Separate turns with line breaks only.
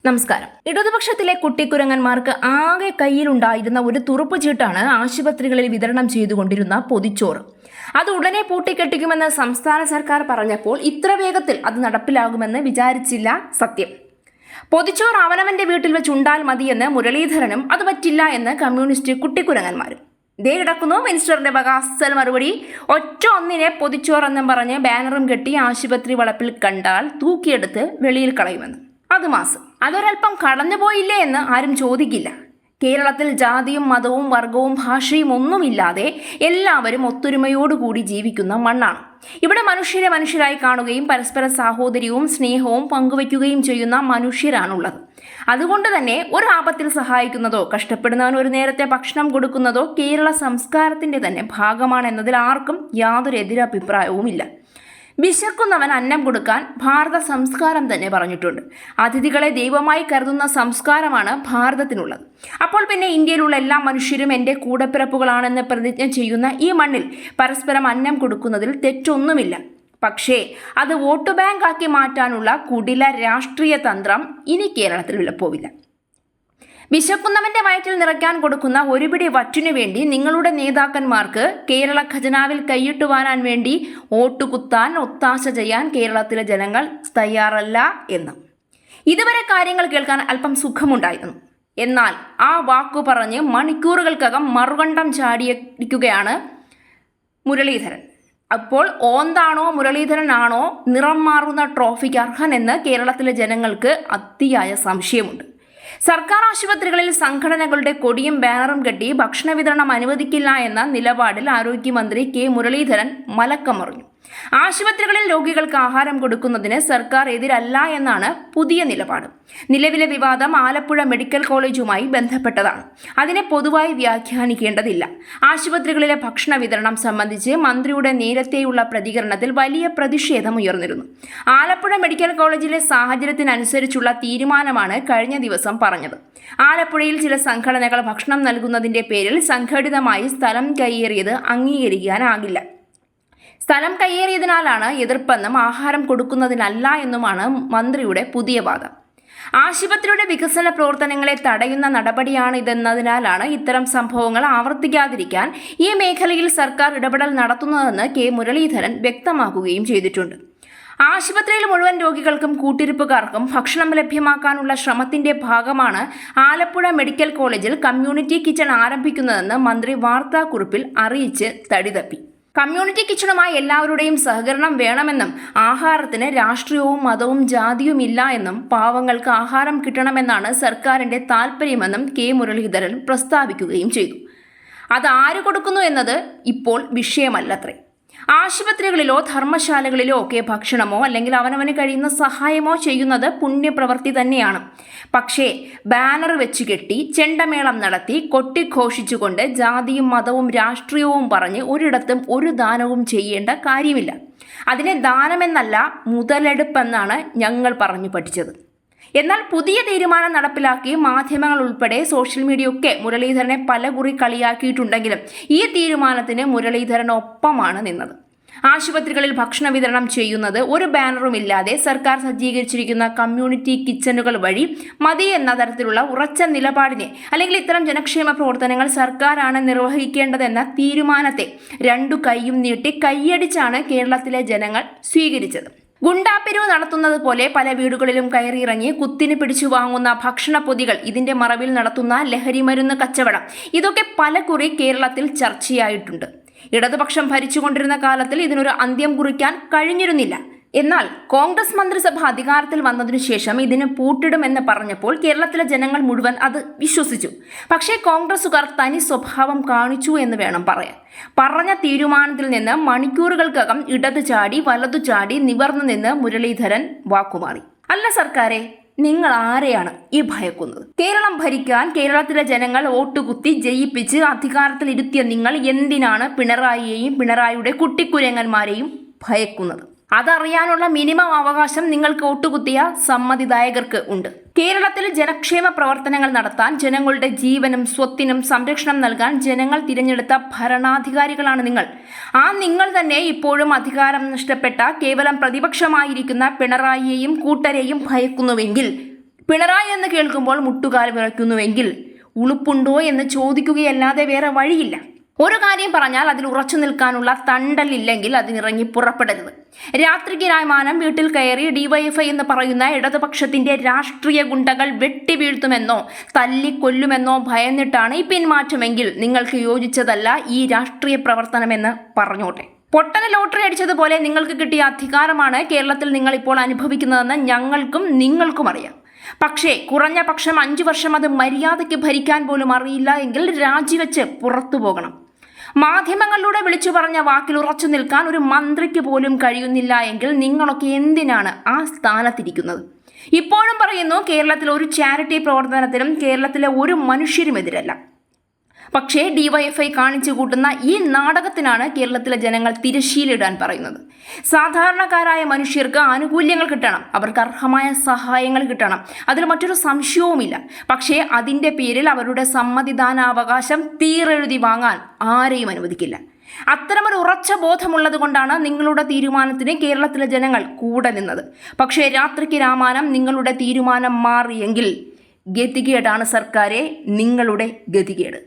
നമസ്കാരം. ഇടതുപക്ഷത്തിലെ കുട്ടിക്കുരങ്ങന്മാർക്ക് ആകെ കയ്യിലുണ്ടായിരുന്ന ഒരു തുറുപ്പ് ചീട്ടാണ് ആശുപത്രികളിൽ വിതരണം ചെയ്തുകൊണ്ടിരുന്ന പൊതിച്ചോറ്. അത് ഉടനെ പൂട്ടിക്കെട്ടിക്കുമെന്ന് സംസ്ഥാന സർക്കാർ പറഞ്ഞപ്പോൾ ഇത്ര വേഗത്തിൽ അത് നടപ്പിലാകുമെന്ന് വിചാരിച്ചില്ല സത്യം. പൊതിച്ചോറ് അവനവന്റെ വീട്ടിൽ വെച്ചുണ്ടാൽ മതിയെന്ന് മുരളീധരനും അത് പറ്റില്ല എന്ന് കമ്മ്യൂണിസ്റ്റ് കുട്ടിക്കുരങ്ങന്മാരും. ദേ കിടക്കുന്നു മിനിസ്റ്ററുടെ വക അസൽ മറുപടി. ഒറ്റ ഒന്നിനെ പൊതിച്ചോറെന്നും പറഞ്ഞ് ബാനറും കെട്ടി ആശുപത്രി വളപ്പിൽ കണ്ടാൽ തൂക്കിയെടുത്ത് വെളിയിൽ കളയുമെന്ന്. അത് മാസം. അതൊരൽപ്പം കടന്നുപോയില്ലേ എന്ന് ആരും ചോദിക്കില്ല. കേരളത്തിൽ ജാതിയും മതവും വർഗവും ഭാഷയും ഒന്നുമില്ലാതെ എല്ലാവരും ഒത്തൊരുമയോടുകൂടി ജീവിക്കുന്ന മണ്ണാണ്. ഇവിടെ മനുഷ്യരെ മനുഷ്യരായി കാണുകയും പരസ്പര സാഹോദര്യവും സ്നേഹവും പങ്കുവയ്ക്കുകയും ചെയ്യുന്ന മനുഷ്യരാണുള്ളത്. അതുകൊണ്ട് തന്നെ ഒരു ആപത്തിൽ സഹായിക്കുന്നതോ കഷ്ടപ്പെടുന്നവന് ഒരു നേരത്തെ ഭക്ഷണം കൊടുക്കുന്നതോ കേരള സംസ്കാരത്തിന്റെ തന്നെ ഭാഗമാണെന്നതിൽ ആർക്കും യാതൊരു എതിരഭിപ്രായവുമില്ല. വിശക്കുന്നവൻ അന്നം കൊടുക്കാൻ ഭാരത സംസ്കാരം തന്നെ പറഞ്ഞിട്ടുണ്ട്. അതിഥികളെ ദൈവമായി കരുതുന്ന സംസ്കാരമാണ് ഭാരതത്തിനുള്ളത്. അപ്പോൾ പിന്നെ ഇന്ത്യയിലുള്ള എല്ലാ മനുഷ്യരും എൻ്റെ കൂടപ്പിറപ്പുകളാണെന്ന് പ്രതിജ്ഞ ചെയ്യുന്ന ഈ മണ്ണിൽ പരസ്പരം അന്നം കൊടുക്കുന്നതിൽ തെറ്റൊന്നുമില്ല. പക്ഷേ അത് വോട്ട് ബാങ്ക് ആക്കി മാറ്റാനുള്ള കുടില രാഷ്ട്രീയ തന്ത്രം ഇനി കേരളത്തിൽ വിലപ്പോവില്ല. വിശക്കുന്നവന്റെ വയറ്റിൽ നിറയ്ക്കാൻ കൊടുക്കുന്ന ഒരു പിടി വറ്റിനു വേണ്ടി നിങ്ങളുടെ നേതാക്കന്മാർക്ക് കേരള ഖജനാവിൽ കൈയിട്ട് വാരാൻ വേണ്ടി വോട്ടുകുത്താൻ ഒത്താശ ചെയ്യാൻ കേരളത്തിലെ ജനങ്ങൾ തയ്യാറല്ല എന്ന്. ഇതുവരെ കാര്യങ്ങൾ കേൾക്കാൻ അല്പം സുഖമുണ്ടായിരുന്നു. എന്നാൽ ആ വാക്കു പറഞ്ഞ് മണിക്കൂറുകൾക്കകം മറുകണ്ഠം ചാടിയിരിക്കുകയാണ് മുരളീധരൻ. അപ്പോൾ ഓന്താണോ മുരളീധരനാണോ നിറം മാറുന്ന ട്രോഫിക്ക് അർഹനെന്ന് കേരളത്തിലെ ജനങ്ങൾക്ക് അതിയായ സംശയമുണ്ട്. സർക്കാർ ആശുപത്രികളിൽ സംഘടനകളുടെ കൊടിയും ബാനറും കെട്ടി ഭക്ഷണ വിതരണം അനുവദിക്കില്ല എന്ന നിലപാടിൽ ആരോഗ്യമന്ത്രി കെ മുരളീധരൻ മലക്കമറിഞ്ഞു. ആശുപത്രികളിൽ രോഗികൾക്ക് ആഹാരം കൊടുക്കുന്നതിന് സർക്കാർ എതിരല്ല എന്നാണ് പുതിയ നിലപാട്. നിലവിലെ വിവാദം ആലപ്പുഴ മെഡിക്കൽ കോളേജുമായി ബന്ധപ്പെട്ടതാണ്. അതിനെ പൊതുവായി വ്യാഖ്യാനിക്കേണ്ടതില്ല. ആശുപത്രികളിലെ ഭക്ഷണ വിതരണം സംബന്ധിച്ച് മന്ത്രിയുടെ നേരത്തെയുള്ള പ്രതികരണത്തിൽ വലിയ പ്രതിഷേധം ഉയർന്നിരുന്നു. ആലപ്പുഴ മെഡിക്കൽ കോളേജിലെ സാഹചര്യത്തിനനുസരിച്ചുള്ള തീരുമാനമാണ് കഴിഞ്ഞ ദിവസം പറഞ്ഞത്. ആലപ്പുഴയിൽ ചില സംഘടനകൾ ഭക്ഷണം നൽകുന്നതിന്റെ പേരിൽ സംഘടിതമായി സ്ഥലം കയ്യേറിയത് അംഗീകരിക്കാനാകില്ല. സ്ഥലം കയ്യേറിയതിനാലാണ് എതിർപ്പെന്നും ആഹാരം കൊടുക്കുന്നതിനല്ല എന്നുമാണ് മന്ത്രിയുടെ പുതിയ വാദം. ആശുപത്രിയുടെ വികസന പ്രവർത്തനങ്ങളെ തടയുന്ന നടപടിയാണിതെന്നതിനാലാണ് ഇത്തരം സംഭവങ്ങൾ ആവർത്തിക്കാതിരിക്കാൻ ഈ മേഖലയിൽ സർക്കാർ ഇടപെടൽ നടത്തുന്നതെന്ന് കെ മുരളീധരൻ വ്യക്തമാക്കുകയും ചെയ്തിട്ടുണ്ട്. ആശുപത്രിയിൽ മുഴുവൻ രോഗികൾക്കും കൂട്ടിരിപ്പുകാർക്കും ഭക്ഷണം ലഭ്യമാക്കാനുള്ള ശ്രമത്തിന്റെ ഭാഗമാണ് ആലപ്പുഴ മെഡിക്കൽ കോളേജിൽ കമ്മ്യൂണിറ്റി കിച്ചൺ ആരംഭിക്കുന്നതെന്ന് മന്ത്രി വാർത്താക്കുറിപ്പിൽ അറിയിച്ച് തടിതപ്പി. കമ്മ്യൂണിറ്റി കിച്ചണുമായി എല്ലാവരുടെയും സഹകരണം വേണമെന്നും ആഹാരത്തിന് രാഷ്ട്രീയവും മതവും ജാതിയും ഇല്ല എന്നും പാവങ്ങൾക്ക് ആഹാരം കിട്ടണമെന്നാണ് സർക്കാരിന്റെ താൽപ്പര്യമെന്നും കെ മുരളീധരൻ പ്രസ്താവിക്കുകയും ചെയ്തു. അത് ആര് കൊടുക്കുന്നു എന്നത് ഇപ്പോൾ വിഷയമല്ലത്രേ. ആശുപത്രികളിലോ ധർമ്മശാലകളിലോ ഒക്കെ ഭക്ഷണമോ അല്ലെങ്കിൽ അവനവന് കഴിയുന്ന സഹായമോ ചെയ്യുന്നത് പുണ്യപ്രവൃത്തി തന്നെയാണ്. പക്ഷേ ബാനർ വെച്ച് കെട്ടി ചെണ്ടമേളം നടത്തി കൊട്ടിഘോഷിച്ചുകൊണ്ട് ജാതിയും മതവും രാഷ്ട്രീയവും പറഞ്ഞ് ഒരിടത്തും ഒരു ദാനവും ചെയ്യേണ്ട കാര്യമില്ല. അതിനെ ദാനമെന്നല്ല മുതലെടുപ്പെന്നാണ് ഞങ്ങൾ പറഞ്ഞു പഠിച്ചത്. എന്നാൽ പുതിയ തീരുമാനം നടപ്പിലാക്കി മാധ്യമങ്ങൾ ഉൾപ്പെടെ സോഷ്യൽ മീഡിയ ഒക്കെ മുരളീധരനെ പലകുറി കളിയാക്കിയിട്ടുണ്ടെങ്കിലും ഈ തീരുമാനത്തിന് മുരളീധരൻ ഒപ്പമാണ് നിന്നത്. ആശുപത്രികളിൽ ഭക്ഷണ വിതരണം ചെയ്യുന്നത് ഒരു ബാനറുമില്ലാതെ സർക്കാർ സജ്ജീകരിച്ചിരിക്കുന്ന കമ്മ്യൂണിറ്റി കിച്ചണുകൾ വഴി മതി എന്ന തരത്തിലുള്ള ഉറച്ച നിലപാടിനെ അല്ലെങ്കിൽ ഇത്തരം ജനക്ഷേമ പ്രവർത്തനങ്ങൾ സർക്കാരാണ് നിർവഹിക്കേണ്ടതെന്ന തീരുമാനത്തെ രണ്ടു കൈയും നീട്ടി കൈയടിച്ചാണ് കേരളത്തിലെ ജനങ്ങൾ സ്വീകരിച്ചത്. ഗുണ്ടാപ്പിരിവ് നടത്തുന്നത് പോലെ പല വീടുകളിലും കയറിയിറങ്ങി കുത്തിന് പിടിച്ചു വാങ്ങുന്ന ഭക്ഷണ പൊതികൾ, ഇതിന്റെ മറവിൽ നടത്തുന്ന ലഹരി മരുന്ന് കച്ചവടം, ഇതൊക്കെ പലകുറി കേരളത്തിൽ ചർച്ചയായിട്ടുണ്ട്. ഇടതുപക്ഷം ഭരിച്ചുകൊണ്ടിരുന്ന കാലത്തിൽ ഇതിനൊരു അന്ത്യം കുറിക്കാൻ കഴിഞ്ഞിരുന്നില്ല. എന്നാൽ കോൺഗ്രസ് മന്ത്രിസഭ അധികാരത്തിൽ വന്നതിനു ശേഷം ഇതിന് പൂട്ടിടുമെന്ന് പറഞ്ഞപ്പോൾ കേരളത്തിലെ ജനങ്ങൾ മുഴുവൻ അത് വിശ്വസിച്ചു. പക്ഷേ കോൺഗ്രസുകാർ തനി സ്വഭാവം കാണിച്ചു എന്ന് വേണം പറയാൻ. പറഞ്ഞ തീരുമാനത്തിൽ നിന്ന് മണിക്കൂറുകൾക്കകം ഇടതു ചാടി വലതു ചാടി നിവർന്നു നിന്ന് മുരളീധരൻ വാക്കുമാറി. അല്ല സർക്കാരെ, നിങ്ങൾ ആരെയാണ് ഈ ഭയക്കുന്നത്? കേരളം ഭരിക്കാൻ കേരളത്തിലെ ജനങ്ങൾ വോട്ടുകുത്തി ജയിപ്പിച്ച് അധികാരത്തിൽ ഇരുത്തിയ നിങ്ങൾ എന്തിനാണ് പിണറായിയെയും പിണറായിയുടെ കുട്ടിക്കുരങ്ങന്മാരെയും ഭയക്കുന്നത്? അതറിയാനുള്ള മിനിമം അവകാശം നിങ്ങൾക്ക് വോട്ടുകുത്തിയ സമ്മതിദായകർക്ക് ഉണ്ട്. കേരളത്തിൽ ജനക്ഷേമ പ്രവർത്തനങ്ങൾ നടത്താൻ, ജനങ്ങളുടെ ജീവനും സ്വത്തിനും സംരക്ഷണം നൽകാൻ ജനങ്ങൾ തിരഞ്ഞെടുത്ത ഭരണാധികാരികളാണ് നിങ്ങൾ. ആ നിങ്ങൾ തന്നെ ഇപ്പോഴും അധികാരം നഷ്ടപ്പെട്ട കേവലം പ്രതിപക്ഷമായിരിക്കുന്ന പിണറായിയെയും കൂട്ടരെയും ഭയക്കുന്നുവെങ്കിൽ പിണറായി എന്ന് കേൾക്കുമ്പോൾ മുട്ടുകാൽ വിറയ്ക്കുന്നുവെങ്കിൽ ഉളുപ്പുണ്ടോ എന്ന് ചോദിക്കുകയല്ലാതെ വേറെ വഴിയില്ല. ഒരു കാര്യം പറഞ്ഞാൽ അതിൽ ഉറച്ചു നിൽക്കാനുള്ള തണ്ടലില്ലെങ്കിൽ അതിനിറങ്ങി പുറപ്പെടരുത്. രാത്രിക്ക് രാമാനം വീട്ടിൽ കയറി ഡിവൈഎഫ്ഐ എന്ന് പറയുന്ന ഇടതുപക്ഷത്തിന്റെ രാഷ്ട്രീയ ഗുണ്ടകൾ വെട്ടിവീഴ്ത്തുമെന്നോ തല്ലിക്കൊല്ലുമെന്നോ ഭയന്നിട്ടാണ് ഈ പിന്മാറ്റമെങ്കിൽ നിങ്ങൾക്ക് യോജിച്ചതല്ല ഈ രാഷ്ട്രീയ പ്രവർത്തനമെന്ന് പറഞ്ഞോട്ടെ. പൊട്ടന് ലോട്ടറി അടിച്ചതുപോലെ നിങ്ങൾക്ക് കിട്ടിയ അധികാരമാണ് കേരളത്തിൽ നിങ്ങൾ ഇപ്പോൾ അനുഭവിക്കുന്നതെന്ന് ഞങ്ങൾക്കും നിങ്ങൾക്കും അറിയാം. പക്ഷേ കുറഞ്ഞ പക്ഷം 5 വർഷം അത് മര്യാദയ്ക്ക് ഭരിക്കാൻ പോലും അറിയില്ല എങ്കിൽ രാജിവെച്ച് പുറത്തു പോകണം. മാധ്യമങ്ങളിലൂടെ വിളിച്ചു പറഞ്ഞ വാക്കിൽ ഉറച്ചു നിൽക്കാൻ ഒരു മന്ത്രിക്ക് പോലും കഴിയുന്നില്ല എങ്കിൽ നിങ്ങളൊക്കെ എന്തിനാണ് ആ സ്ഥാനത്തിരിക്കുന്നത്? ഇപ്പോഴും പറയുന്നു, കേരളത്തിലെ ഒരു ചാരിറ്റി പ്രവർത്തനത്തിനും കേരളത്തിലെ ഒരു മനുഷ്യരും എതിരല്ല. പക്ഷേ ഡിവൈഎഫ്ഐ കാണിച്ചു കൂട്ടുന്ന ഈ നാടകത്തിനാണ് കേരളത്തിലെ ജനങ്ങൾ തിരശ്ശീലിടാൻ പറയുന്നത്. സാധാരണക്കാരായ മനുഷ്യർക്ക് ആനുകൂല്യങ്ങൾ കിട്ടണം, അവർക്ക് അർഹമായ സഹായങ്ങൾ കിട്ടണം, അതിൽ മറ്റൊരു സംശയവുമില്ല. പക്ഷേ അതിൻ്റെ പേരിൽ അവരുടെ സമ്മതിദാനാവകാശം തീരെഴുതി വാങ്ങാൻ ആരെയും അനുവദിക്കില്ല. അത്തരമൊരു ഉറച്ച ബോധമുള്ളത് കൊണ്ടാണ് നിങ്ങളുടെ തീരുമാനത്തിന് കേരളത്തിലെ ജനങ്ങൾ കൂടെ നിന്നത്. പക്ഷേ രാത്രിക്ക് രാമാനം നിങ്ങളുടെ തീരുമാനം മാറിയെങ്കിൽ ഗതികേടാണ് സർക്കാരെ, നിങ്ങളുടെ ഗതികേട്.